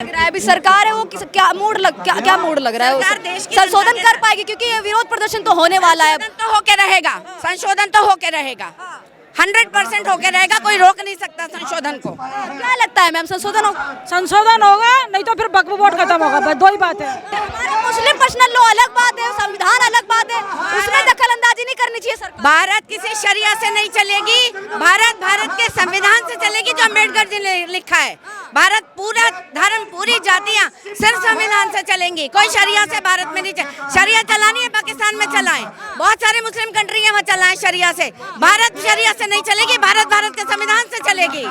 लग रहा है अभी सरकार है वो क्या मूड लग रहा है सरकार देश की संशोधन कर पाएगी क्योंकि ये विरोध प्रदर्शन तो होने वाला है। संशोधन तो होके रहेगा, संशोधन तो होके रहेगा, 100% होके रहेगा, कोई रोक नहीं सकता संशोधन को। क्या लगता है मैम संशोधन होगा नहीं तो फिर वक्फ बोर्ड खत्म होगा, बस दो ही बात है। हमारे मुस्लिम पर्सनल लॉ अलग बात है, संविधान अलग बात है, उसमें दखल अंदाजी नहीं करनी चाहिए सरकार। भारत किसी शरिया से नहीं चलेगी, भारत के संविधान से चलेगी जो अम्बेडकर जी ने लिखा है। भारत पूरा धर्म पूरी जातियां सिर्फ संविधान से चलेंगी, कोई शरिया से भारत में नहीं शरिया चलानी है पाकिस्तान में चलाएं, बहुत सारे मुस्लिम कंट्री है वहाँ चलाएं शरिया से। भारत शरिया से नहीं चलेगी, भारत के संविधान से चलेगी।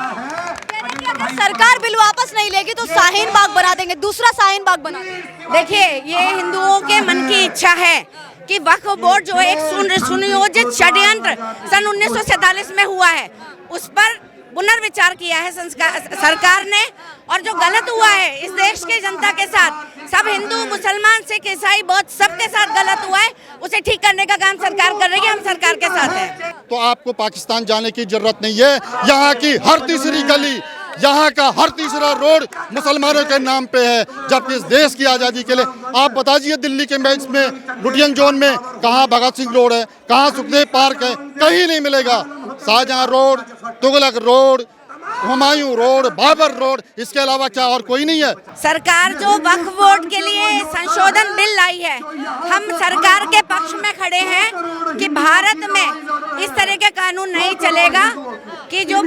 अगर सरकार बिल वापस नहीं लेगी तो शाहीन बाग बना देंगे, दूसरा शाहीन बाग बना देंगे। देखिए ये हिंदुओं के मन की इच्छा है कि वक्फ बोर्ड जो एक सुनियोजित षड्यंत्र सन 1947 में हुआ है उस पर पुनर्विचार किया है सरकार ने, और जो गलत हुआ है इस देश के जनता के साथ, सब हिंदू मुसलमान सिख ईसाई बौद्ध सबके साथ गलत हुआ है, उसे ठीक करने का काम सरकार कर रही है, हम सरकार के साथ हैं। तो आपको पाकिस्तान जाने की जरूरत नहीं है। यहाँ की हर तीसरी गली, यहाँ का हर तीसरा रोड मुसलमानों के नाम पे है, जबकि इस देश की आज़ादी के लिए आप बताइए दिल्ली के मैच में लुटियन जोन में कहाँ भगत सिंह रोड है, कहाँ सुखदेव पार्क है, कहीं नहीं मिलेगा। Shahjahan road, Tughlaq road, Humayun road, Babur road, इसके अलावा क्या और कोई नहीं है। सरकार जो वक्फ बोर्ड के लिए संशोधन बिल लाई है, हम सरकार के पक्ष में खड़े हैं कि भारत में इस तरह के कानून नहीं चलेगा कि जो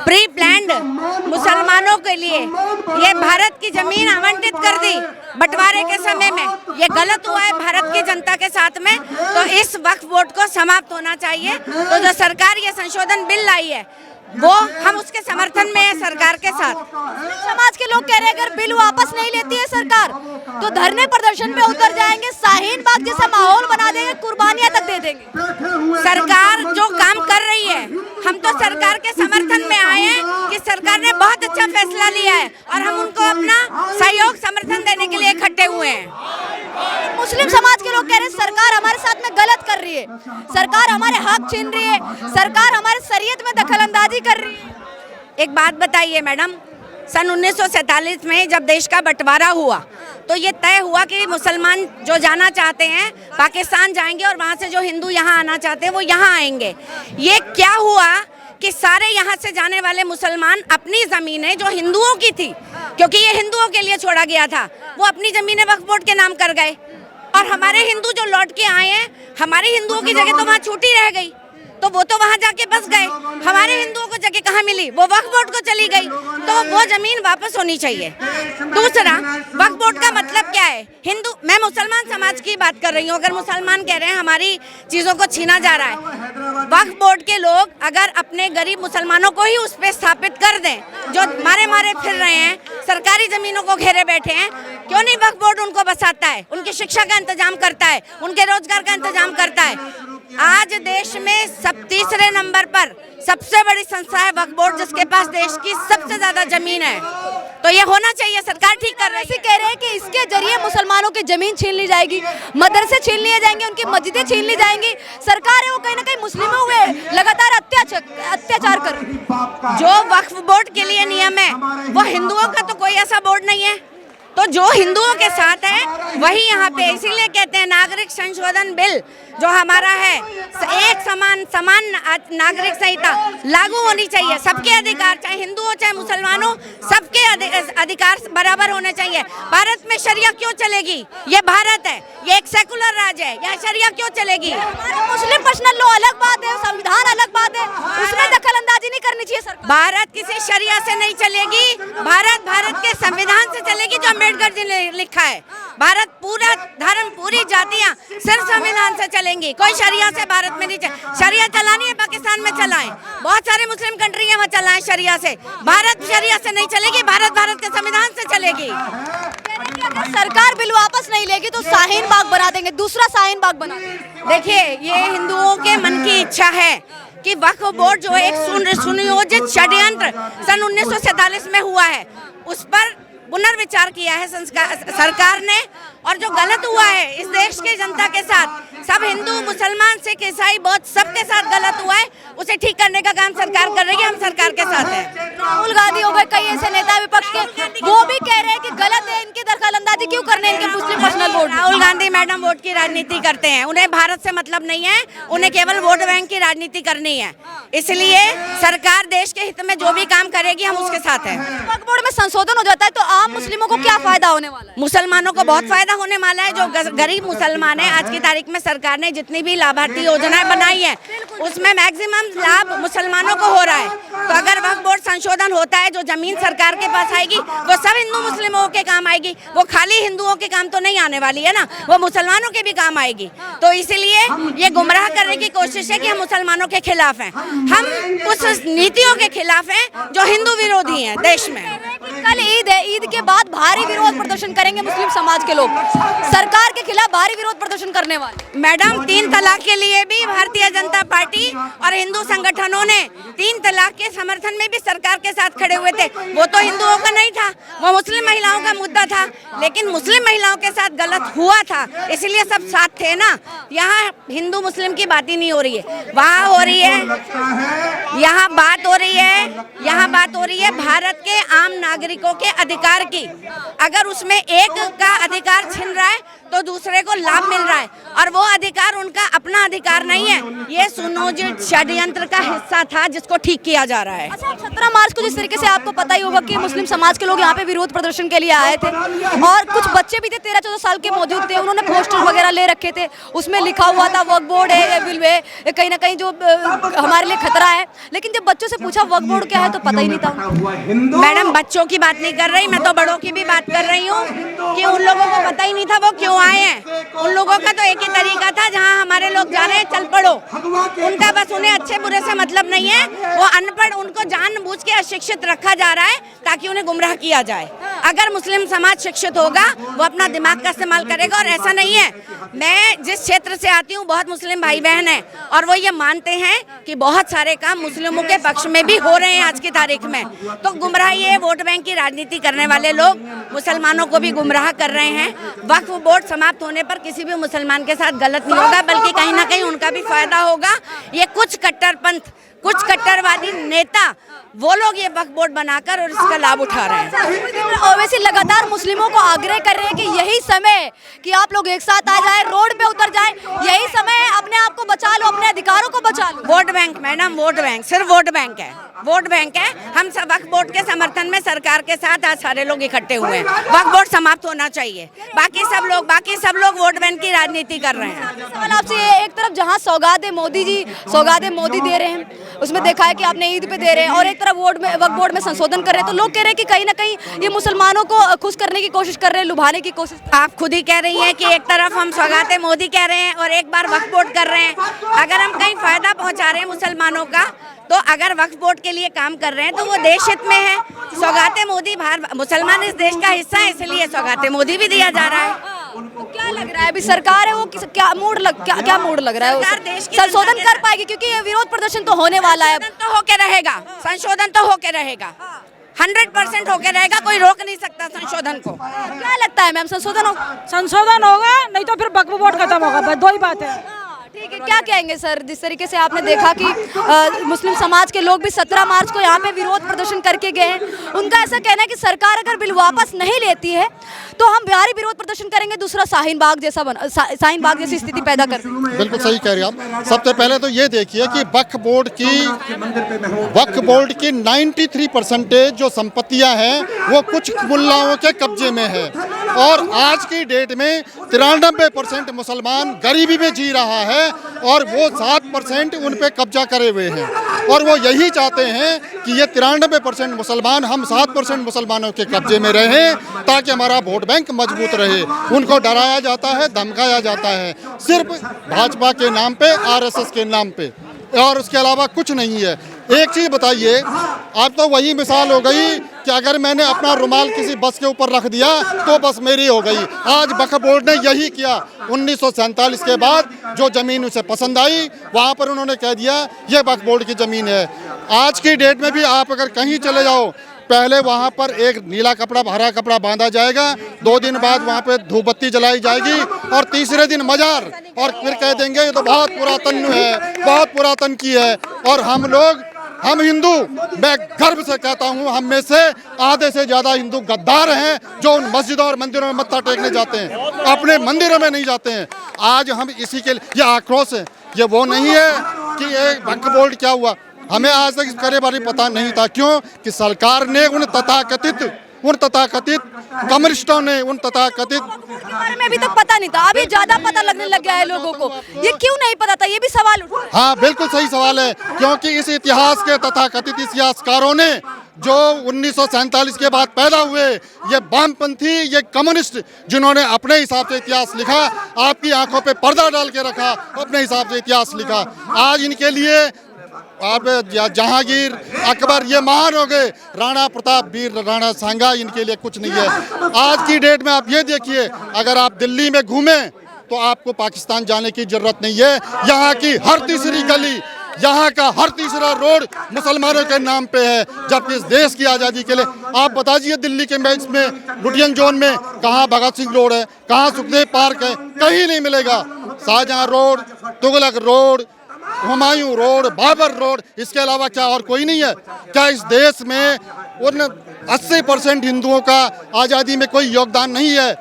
प्री प्लान्ड मुसलमानों के लिए ये भारत की जमीन आवंटित कर दी बंटवारे के समय में, ये गलत हुआ है भारत की जनता के साथ में। तो इस वक्फ बोर्ड को समाप्त होना चाहिए। तो जो सरकार ये संशोधन बिल लाई है वो हम उसके समर्थन में है सरकार के साथ। समाज के लोग कह रहे हैं अगर बिल वापस नहीं लेती है सरकार तो धरने प्रदर्शन पे उतर जाएंगे, शाहीन बाग जैसा माहौल बना देंगे, कुर्बानियां तक दे देंगे। सरकार जो काम कर रही है, हम तो सरकार के समर्थन में आए हैं कि सरकार ने बहुत अच्छा फैसला लिया है और हम उनको अपना सहयोग समर्थन देने के लिए इकट्ठे हुए हैं। मुस्लिम समाज के लोग कह रहे हैं सरकार हमारे साथ में गलत कर रही है, सरकार हमारे हक छीन रही है, सरकार हमारे शरीयत में दखल अंदाजी कर रही है। एक बात बताइए मैडम, सन 1947 में जब देश का बंटवारा हुआ तो ये तय हुआ कि मुसलमान जो जाना चाहते हैं पाकिस्तान जाएंगे और वहाँ से जो हिंदू यहाँ आना चाहते हैं वो यहाँ आएंगे। ये क्या हुआ कि सारे यहाँ से जाने वाले मुसलमान अपनी ज़मीनें जो हिंदुओं की थी, क्योंकि ये हिंदुओं के लिए छोड़ा गया था, वो अपनी ज़मीनें वक्फ बोर्ड के नाम कर गए, और हमारे हिंदू जो लौट के आए हैं, हमारे हिंदुओं की जगह तो वहाँ छूटी रह गई, तो वो तो वहाँ जाके बस गए। हमारे हिंदुओं को जगह कहाँ मिली? वो वक्फ बोर्ड को चली गई, तो वो जमीन वापस होनी चाहिए। दूसरा, वक्फ बोर्ड का मतलब क्या है? हिंदू, मैं मुसलमान समाज की बात कर रही हूँ, अगर मुसलमान कह रहे हैं हमारी चीज़ों को छीना जा रहा है, वक्फ बोर्ड के लोग अगर अपने गरीब मुसलमानों को ही उस पर स्थापित कर दें जो मारे फिर रहे हैं, सरकारी जमीनों को घेरे बैठे हैं, क्यों नहीं वक्फ बोर्ड उनको बसाता है, उनकी शिक्षा का इंतजाम करता है, उनके रोजगार का इंतजाम करता है। आज देश में तीसरे नंबर पर सबसे बड़ी संस्था है वक्फ बोर्ड, जिसके पास देश की सबसे ज्यादा जमीन है, तो ये होना चाहिए। सरकार ठीक कर रही है। कह रहे हैं कि इसके जरिए मुसलमानों की जमीन छीन ली जाएगी, मदरसे छीन लिए जाएंगे, उनकी मस्जिदें छीन ली जाएंगी। सरकार है वो कहीं ना कहीं मुस्लिमों में लगातार अत्याचार कर रही है। जो वक्फ बोर्ड के लिए नियम है वो हिंदुओं का तो कोई ऐसा बोर्ड नहीं है, तो जो हिंदुओं के साथ है वही यहाँ पे, इसीलिए कहते हैं नागरिक संशोधन बिल जो हमारा है, एक समान नागरिक संहिता लागू होनी चाहिए। सबके अधिकार, चाहे हिंदू हो चाहे मुसलमान हो, सबके अधिकार बराबर होने चाहिए। भारत में शरिया क्यों चलेगी? ये भारत है, ये एक सेकुलर राज्य है, यहाँ शरिया क्यों चलेगी? हमारे मुस्लिम पर्सनल लॉ अलग बात है, संविधान अलग बात है, उसमें दखल अंदाजी नहीं करनी चाहिए सरकार। भारत किसी शरिया से नहीं चलेगी, भारत के संविधान से चलेगी जो अम्बेडकर जी ने लिखा है। भारत पूरा धर्म पूरी जातियां सिर्फ संविधान से चलेंगी, कोई शरिया से भारत में नहीं शरिया चलानी है पाकिस्तान में चलाएं, बहुत सारे मुस्लिम कंट्री है वहाँ चलाएं शरिया से। भारत शरिया से नहीं चलेगी, भारत के संविधान से चलेगी। अगर सरकार बिल वापस नहीं लेगी तो शाहीन बाग बना देंगे, दूसरा शाहीन बाग बना देंगे। देखिए ये हिंदुओं के मन की इच्छा है कि वक्फ बोर्ड जो एक सुनियोजित षड्यंत्र सन 1947 में हुआ है उस पर पुनर्विचार किया है सरकार ने, और जो गलत हुआ है इस देश की जनता के साथ, सब हिंदू मुसलमान सिख ईसाई बौद्ध सबके साथ गलत हुआ है, उसे ठीक करने का काम सरकार कर रही है। हम सरकार के साथ हैं। राहुल गांधी हो गए, कई ऐसे नेता विपक्ष के, वो भी कह रहे हैं कि गलत है, इनकी दखलंदाजी क्यों करने इनके Muslim personal vote. Rahul Gandhi madam vote की राजनीति करते हैं, उन्हें भारत से मतलब नहीं है, उन्हें केवल वोट बैंक की राजनीति करनी है। इसलिए सरकार देश के हित में जो भी काम करेगी हम उसके साथ हैं। वक्फ बोर्ड में संशोधन हो जाता है तो आम मुस्लिमों को क्या फायदा होने वाला है? मुसलमानों को बहुत फायदा होने वाला है। जो गरीब मुसलमान है, आज की तारीख में सरकार ने जितनी भी लाभार्थी योजनाएं बनाई है उसमें मैक्सिमम लाभ मुसलमानों को हो रहा है। तो अगर वक्फ बोर्ड संशोधन होता है, जो जमीन सरकार के पास आएगी वो सब हिंदू मुस्लिमों के काम आएगी, वो खाली हिंदुओं के काम तो नहीं आने वाली है ना, वो मुसलमानों के भी काम आएगी। तो इसीलिए ये गुमराह करने की कोशिश है कि हम मुसलमानों के खिलाफ हैं। हम उस नीतियों के खिलाफ हैं जो हिंदू विरोधी हैं देश में। कल ईद है, ईद के बाद भारी विरोध प्रदर्शन करेंगे मुस्लिम समाज के लोग, सरकार के खिलाफ भारी विरोध प्रदर्शन करने वाले। मैडम 3 तलाक के लिए भी भारतीय जनता पार्टी और हिंदू संगठनों ने 3 तलाक के समर्थन में भी सरकार के साथ खड़े हुए थे। वो तो हिंदुओं का नहीं था, वो मुस्लिम महिलाओं का मुद्दा था, लेकिन मुस्लिम महिलाओं के साथ गलत हुआ था, इसलिए सब साथ थे ना। यहाँ हिंदू मुस्लिम की बात ही नहीं हो रही है, वहाँ हो रही है, यहाँ बात हो रही है भारत के आम नागरिकों के अधिकार की। अगर उसमें एक का अधिकार छिन रहा है तो दूसरे को लाभ मिल रहा है, और वो अधिकार उनका अपना अधिकार नहीं है। ये सुनियोजित षड्यंत्र का हिस्सा था जिसको ठीक किया जा रहा है। अच्छा, 17 मार्च को जिस तरीके से आपको पता ही होगा कि मुस्लिम समाज के लोग यहाँ पे विरोध प्रदर्शन के लिए आए थे, और कुछ बच्चे भी थे 13-14 साल के मौजूद थे, उन्होंने पोस्टर वगैरह ले रखे थे, उसमें लिखा हुआ था वक्फ बोर्ड है या विल है, कहीं ना कहीं जो हमारे लिए खतरा है। लेकिन जब बच्चों से पूछा वक्फ बोर्ड क्या है तो पता ही नहीं था। मैडम बच्चों की बात नहीं कर रही मैं, तो बड़ों की भी बात कर रही हूँ कि उन लोगों को पता ही नहीं था वो क्यों आए हैं। उन लोगों का तो एक ही तरीका था, जहाँ हमारे लोग जा रहे हैं चल पड़ो। उनका बस उन्हें अच्छे बुरे से मतलब नहीं है, वो अनपढ़, उनको जानबूझ के अशिक्षित रखा जा रहा है ताकि उन्हें गुमराह किया जाए। अगर मुस्लिम समाज शिक्षित होगा वो अपना दिमाग का इस्तेमाल करेगा, और ऐसा नहीं है। मैं जिस क्षेत्र से आती हूँ बहुत मुस्लिम भाई बहन हैं, और वो ये मानते हैं कि बहुत सारे काम मुस्लिमों के पक्ष में भी हो रहे हैं आज की तारीख में। तो गुमराही है, वोट बैंक की राजनीति करने वाले लोग मुसलमानों को भी गुमराह कर रहे हैं। वक्फ बोर्ड समाप्त होने पर किसी भी मुसलमान के साथ गलत नहीं होगा, बल्कि कहीं ना कहीं उनका भी फायदा होगा। ये कुछ कट्टरपंथ, कुछ कट्टरवादी नेता, वो लोग ये वक्फ बोर्ड बनाकर और इसका लाभ उठा रहे हैं। ओवैसी लगातार मुस्लिमों को आग्रह कर रहे हैं कि यही समय कि आप लोग एक साथ आ जाए, रोड पे उतर जाए, यही समय है, अपने आप को बचा लो, अपने अधिकारों को बचा लो। Vote bank madam, vote bank सिर्फ वोट बैंक है, वोट बैंक है। हम सब वक्फ बोर्ड के समर्थन में सरकार के साथ आज सारे लोग इकट्ठे हुए हैं। वक्फ बोर्ड समाप्त होना चाहिए, बाकी सब लोग वोट बैंक की राजनीति कर रहे हैं। सवाल आपसे ये, एक तरफ जहां सौगातें मोदी दे रहे हैं, उसमें देखा है कि आपने ईद पे दे रहे हैं, और एक तरफ वक्फ बोर्ड में संशोधन कर रहे हैं, तो लोग कह रहे हैं कि कहीं ना कहीं ये मुसलमानों को खुश करने की कोशिश कर रहे हैं, लुभाने की कोशिश। आप खुद ही कह रही हैं कि एक तरफ हम सौगातें मोदी कह रहे हैं और एक बार वक्फ बोर्ड कर रहे हैं। अगर हम कहीं फायदा पहुंचा रहे हैं मुसलमानों का, तो अगर वक्फ बोर्ड के लिए काम कर रहे हैं तो वो देश हित में है। सौगातें मोदी, मुसलमान इस देश का हिस्सा है, इसलिए सौगातें मोदी भी दिया जा रहा है। तो क्या लग रहा है अभी सरकार है वो क्या मूड लग रहा है, संशोधन कर पाएगी? क्योंकि ये विरोध प्रदर्शन तो होने वाला है, तो होके रहेगा, संशोधन तो होके रहेगा, 100% होके रहेगा, कोई रोक नहीं सकता संशोधन को। क्या लगता है मैम, संशोधन होगा, नहीं तो फिर वक्फ बोर्ड खत्म होगा, बस 2 ही बात है। ठीक है, क्या कहेंगे सर, जिस तरीके से आपने देखा कि मुस्लिम समाज के लोग भी 17 मार्च को यहाँ पे विरोध प्रदर्शन करके गए हैं, उनका ऐसा कहना है कि सरकार अगर बिल वापस नहीं लेती है तो हम भारी विरोध प्रदर्शन करेंगे, दूसरा शाहीन बाग जैसी स्थिति पैदा कर। बिल्कुल सही कह रहे हैं आप। सबसे पहले तो ये देखिए कि वक्फ बोर्ड की 93% जो संपत्तियां हैं वो कुछ मुल्लाओं के कब्जे में है, और आज की डेट में 93% मुसलमान गरीबी में जी रहा है, और वो 7% उन पे कब्जा करे हुए हैं, और वो यही चाहते हैं कि ये 93% मुसलमान, हम 7% मुसलमानों के कब्जे में रहें ताकि हमारा वोट बैंक मजबूत रहे। उनको डराया जाता है, धमकाया जाता है, सिर्फ भाजपा के नाम पे, आरएसएस के नाम पे, और उसके अलावा कुछ नहीं है। एक चीज़ बताइए, अब तो वही मिसाल हो गई कि अगर मैंने अपना रुमाल किसी बस के ऊपर रख दिया तो बस मेरी हो गई। आज वक्फ बोर्ड ने यही किया। 1947 के बाद जो ज़मीन उसे पसंद आई वहाँ पर उन्होंने कह दिया ये वक्फ बोर्ड की ज़मीन है। आज की डेट में भी आप अगर कहीं चले जाओ, पहले वहाँ पर एक नीला कपड़ा हरा कपड़ा बांधा जाएगा, 2 दिन बाद वहाँ पे धूप बत्ती जलाई जाएगी और तीसरे दिन मजार, और फिर कह देंगे ये तो बहुत पुरातन है, बहुत पुरातन की है। और हम हिंदू, मैं गर्व से कहता हूँ, हम में से आधे से ज़्यादा हिंदू गद्दार हैं जो उन मस्जिदों और मंदिरों में मत्था टेकने जाते हैं, अपने मंदिरों में नहीं जाते हैं। आज हम इसी के लिए ये आक्रोश है, ये वो नहीं है कि ये वक्फ बोर्ड क्या हुआ। हमें आज तक इसके बारे में पता नहीं था, क्यों कि सरकार ने उन तथाकथित कम्युनिस्टों ने उन तथाकथित के बारे में अभी तक पता नहीं था, अभी ज्यादा पता लगने लग गया है लोगों को। ये क्यों नहीं पता था, ये भी सवाल उठा। हाँ, बिल्कुल सही सवाल है, क्योंकि इस इतिहास के तथाकथित इतिहासकारों ने जो 1947 के बाद पैदा हुए, ये वामपंथी, ये कम्युनिस्ट, जिन्होंने अपने हिसाब से इतिहास लिखा, आपकी आंखों पे पर्दा डाल के रखा, अपने हिसाब से इतिहास लिखा। आज इनके लिए आप जहांगीर, अकबर ये महान हो गए, राणा प्रताप, वीर राणा सांगा इनके लिए कुछ नहीं है। आज की डेट में आप ये देखिए, अगर आप दिल्ली में घूमें तो आपको पाकिस्तान जाने की जरूरत नहीं है। यहाँ की हर तीसरी गली, यहाँ का हर तीसरा रोड मुसलमानों के नाम पे है, जबकि इस देश की आज़ादी के लिए आप बताइए दिल्ली के मैच में लुटियन जोन में कहाँ भगत सिंह रोड है, कहाँ सुखदेव पार्क है, कहीं नहीं मिलेगा। Shahjahan road, Tughlaq road, Humayun road, Babur road, इसके अलावा क्या और कोई नहीं है? क्या इस देश में उन 80% हिंदुओं का आज़ादी में कोई योगदान नहीं है?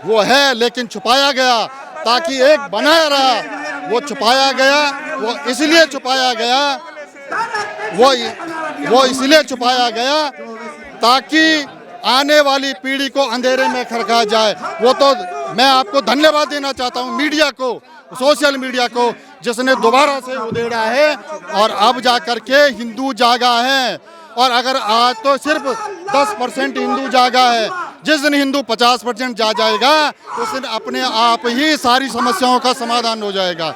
वो है, लेकिन छुपाया गया ताकि एक बनाया रहा। वो छुपाया गया, वो इसलिए छुपाया गया, वो इसलिए छुपाया गया ताकि आने वाली पीढ़ी को अंधेरे में खरका जाए। वो तो मैं आपको धन्यवाद देना चाहता हूँ मीडिया को, सोशल मीडिया को, जिसने दोबारा से उधेड़ा है और अब जा करके हिंदू जागा है। और अगर आज तो सिर्फ 10% हिंदू जागा है, जिस दिन हिंदू 50% जा जाएगा उस दिन अपने आप ही सारी समस्याओं का समाधान हो जाएगा।